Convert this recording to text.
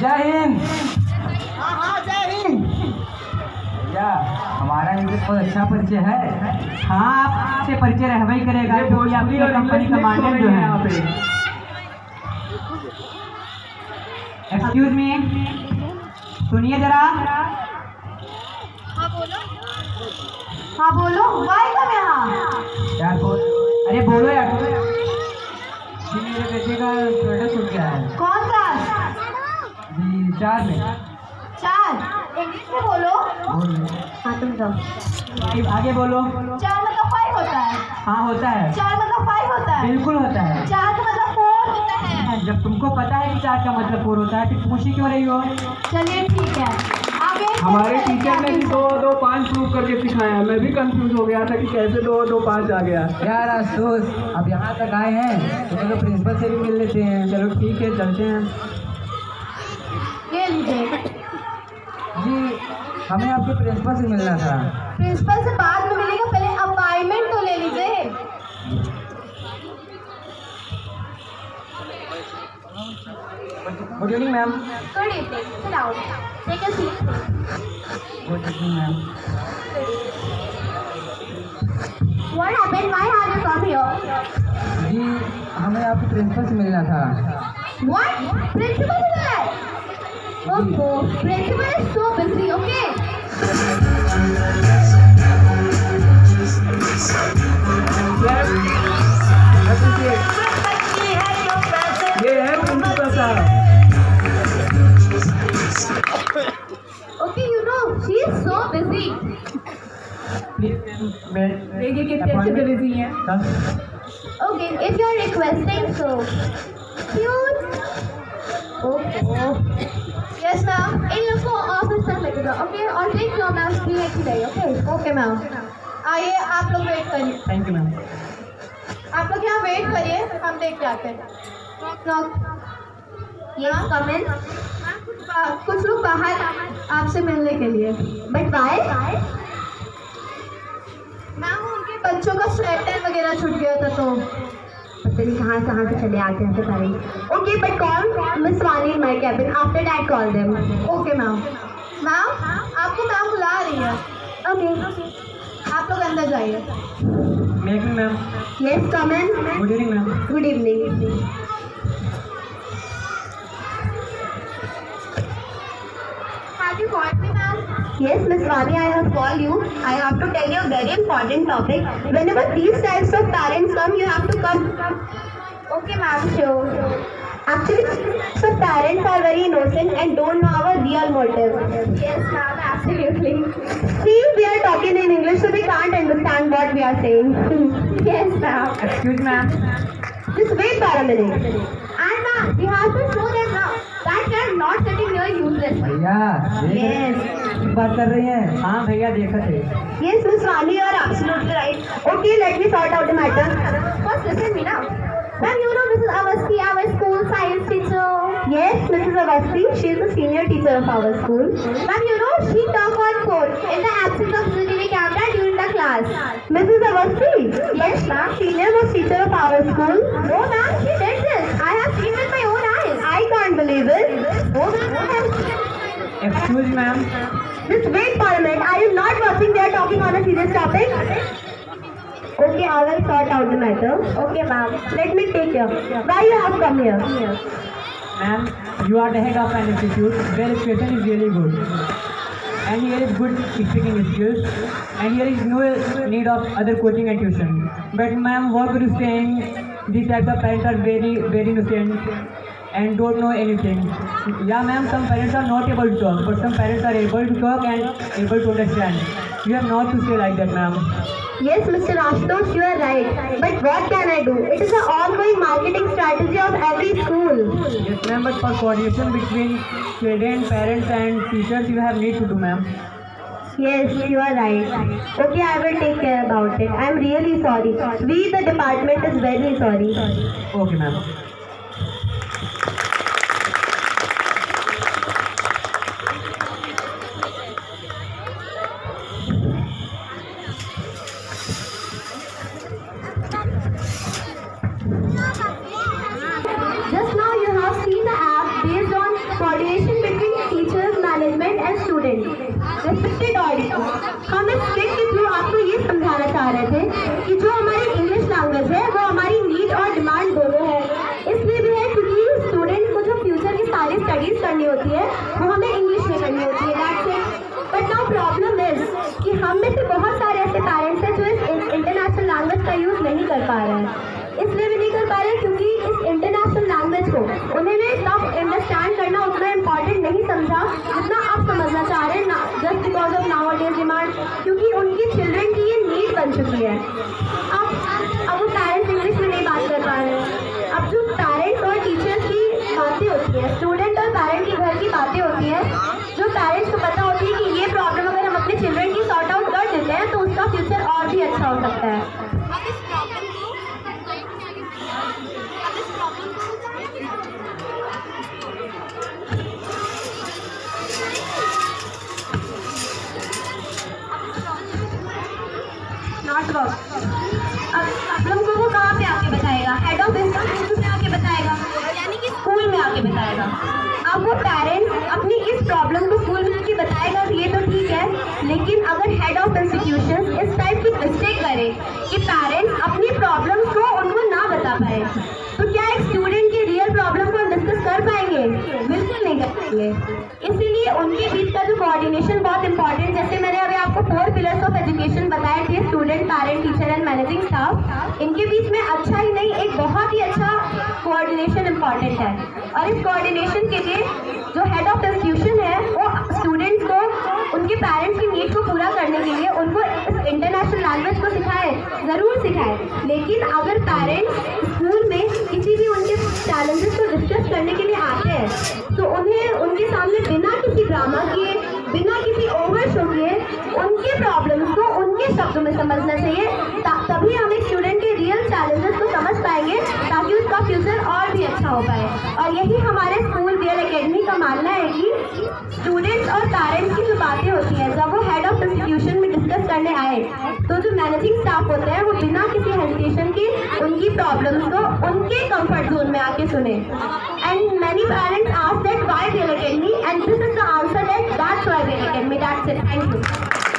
जय हिंद। हाँ हाँ जय हिंद। भैया हमारा इनसे बहुत अच्छा परिचय है। हाँ आपसे परिचय रहना ही करेगा क्योंकि आपकी कंपनी का मार्केट जो है यहाँ पे। एक्सक्यूज मी, सुनिए जरा। हाँ बोलो वाई कब यहाँ। यार बोल, अरे बोलो यार। जी मेरे बेटे का प्रोडक्ट छूट गया है कौन सा। जी 4 में। 4 इंग्लिश में बोलो। बोल रहे। हाँ तुम जाओ। आगे बोलो। 4 मतलब 5 होता है। हाँ होता है, 4 मतलब 5 होता है। बिल्कुल होता है। 4 का मतलब 4 होता है। जब तुमको पता है कि 4 का मतलब 4 होता है तो पूछ ही क्यों रही हो? चलिए ठीक है आगे। हमारे टीचर ने भी 2 2 5 प्रूव करके सिखाया। मैं भी कंफ्यूज हो गया था कि कैसे 2 2 5 आ गया। यार आशुतोष अब यहाँ तक आए हैं तो चलो प्रिंसिपल से भी मिल लेते हैं। चलो ठीक है, चलते हैं। ये लीजिए। जी हमें आपके प्रिंसिपल से मिलना था। प्रिंसिपल से बाद में मिलेगा, पहले अपॉइंटमेंट तो ले लीजिए। Good evening ma'am. Good evening, sit down, take a seat. Good evening ma'am. What happened, why are you come here. जी हमें आपके प्रिंसिपल से मिलना था। व्हाट, प्रिंसिपल से मिलना है। ओहो, principal is so busy, okay. ये है प्रिंसिपल साहब। Okay you know she is so busy. देखिए कितने अच्छे से बिजी हैं। Okay if you are requesting so cute. Okay yes ma'am, इन लोग को ऑफिस तक लगेगा। ओके और टेक योर मैम फ्री है कि नहीं। ओके ओके मैम, आइए आप लोग वेट करिए। Thank you ma'am. आप लोग यहाँ वेट करिए, हम देख के आते हैं। यस कम इन। कुछ लोग बाहर आपसे मिलने के लिए। बट वाई मैम, उनके बच्चों का स्वेटर वगैरह छूट गया था तो पता नहीं कहाँ से चले आते हैं पता नहीं। ओके बट कॉल मिस वानी in my cabin, after that call them. Okay ma'am. Ma'am आपको मैम बुला रही है। ओके आप लोग अंदर जाइए। Make me ma'am. Yes come in. Good evening ma'am. Good evening. Have you called me, ma'am? Yes, Miss Vani, I have called you. I have to tell you a very important topic. Whenever these types of parents come, you have to come. Okay, ma'am, sure. Actually, so parents are very innocent and don't know our real motive. Yes, ma'am, absolutely. See, we are talking in English, so they can't understand what we are saying. Yes, ma'am. Excuse ma'am. Just wait for a minute. And ma'am, we have to show them now that we are not sitting here useless. भैया Yes. बात कर रही हैं। हाँ भैया देखा थे। Yes, Miss Vani, you are absolutely right. Okay, let me sort out the matter. First, listen me now. Ma'am, you know Mrs. Avasti, our school science teacher. Yes, Mrs. Avasti, she is the senior teacher of our school. Ma'am, you know she talk on phone in the absence of CCTV camera during the class. Mrs. Avasti? Yes, ma'am. Senior most teacher of our school. No, ma'am, she did this. I have seen with my own eyes. I can't believe it. Oh, ma'am. Excuse ma'am. Just wait for a minute. Are you not watching? They are talking on a serious topic. Okay, I will sort out the matter. Okay, ma'am. Let me take care. Why you have come here? Ma'am, you are the head of an institute where education is really good. And here is good speaking skills. And here is no need of other coaching and tuition. But ma'am, what are you saying? These types of parents are very, very innocent and don't know anything. Yeah, ma'am, some parents are not able to talk, but some parents are able to talk and able to understand. You have not to say like that, ma'am. Yes, Mr. Ashutosh, you are right. But what can I do? It is an ongoing marketing strategy of every school. Yes, ma'am, but for coordination between children, parents and teachers, you have need to do, ma'am. Yes, you are right. Okay, I will take care about it. I am really sorry. We, the department, is very sorry. Okay, ma'am. Just now you have seen the app based on coordination student, respected audience, हम इस clip के through आपको ये समझाना चाह रहे थे कि जो हमारी इंग्लिश लैंग्वेज है वो हमारी नीड और डिमांड दोनों है। इसलिए भी है क्योंकि स्टूडेंट को जो फ्यूचर की सारी स्टडीज करनी होती है वो हमें इंग्लिश में करनी होती है, that's it. But now problem is कि हम में से बहुत सारे ऐसे पेरेंट्स हैं जो इस इंटरनेशनल लैंग्वेज का यूज़ नहीं कर पा रहे हैं। इसलिए भी नहीं कर पा रहे क्योंकि इस इंटरनेशनल लैंग्वेज को उन्होंने तब अंडरस्टैंड करना उतना इम्पॉर्टेंट नहीं समझा जितना आप समझना चाह रहे हैं, just because of now days demand, क्योंकि उनकी चिल्ड्रन की ये नीड बन चुकी है। अब वो पेरेंट्स इंग्लिश में नहीं बात कर पा रहे हैं। अब जो पेरेंट्स और टीचर्स की बातें होती है, स्टूडेंट और पेरेंट के घर की बातें होती है, जो पेरेंट्स को पता होती है कि ये प्रॉब्लम अगर हम अपने चिल्ड्रन की सॉर्ट आउट कर देते हैं तो उसका फ्यूचर और भी अच्छा हो सकता है। अब लोगों को कहाँ पे आके बताएगा? हेड ऑफ इंस्टीट्यूट में आके बताएगा, यानी कि स्कूल में आके बताएगा। अब वो पेरेंट्स अपनी इस प्रॉब्लम को स्कूल में आके बताएगा ये तो ठीक है, लेकिन अगर हेड ऑफ इंस्टीट्यूशन इस टाइप की मिस्टेक करे कि पेरेंट्स अपनी प्रॉब्लम को उनको ना बता पाए, तो क्या एक स्टूडेंट की रियल प्रॉब्लम को डिस्कस कर पाएंगे? बिल्कुल नहीं कर पाएंगे। इसीलिए उनके बीच का जो कोऑर्डिनेशन बहुत इंपॉर्टेंट, जैसे मैंने अभी आपको 4 पिलर्स ऑफ एजुकेशन बताए थे, student, parent, teacher and managing staff, इनके बीच में अच्छा ही नहीं एक बहुत ही अच्छा कोऑर्डिनेशन इंपॉर्टेंट है। और इस कोऑर्डिनेशन के लिए जो हेड ऑफ इंस्टीट्यूशन है वो स्टूडेंट्स को उनके पेरेंट्स की नीड को पूरा करने के लिए उनको इस इंटरनेशनल लैंग्वेज को सिखाए, ज़रूर सिखाए। लेकिन अगर पेरेंट्स स्कूल में किसी भी उनके चैलेंजेस को डिस्कस करने के लिए आते हैं तो उन्हें उनके सामने बिना किसी ड्रामा किए, बिना किसी ओवर शो किए उनके प्रॉब्लम्स को उनके शब्दों में समझना चाहिए, तभी हम एक स्टूडेंट के रियल चैलेंजेस को समझ पाएंगे ताकि उसका फ्यूचर और भी अच्छा हो पाए। और यही हमारे स्कूल BL एकेडमी का मानना है कि स्टूडेंट्स और पेरेंट्स की जो बातें होती हैं जब वो हेड ऑफ इंस्टीट्यूशन में डिस्कस करने आए तो जो मैनेजिंग स्टाफ होते हैं वो बिना किसी हेजिटेशन के उनकी प्रॉब्लम्स को उनके कंफर्ट जोन में आके सुने। And many parents ask that why BL academy, and this is the answer that that's why BL academy, that's it, thank you.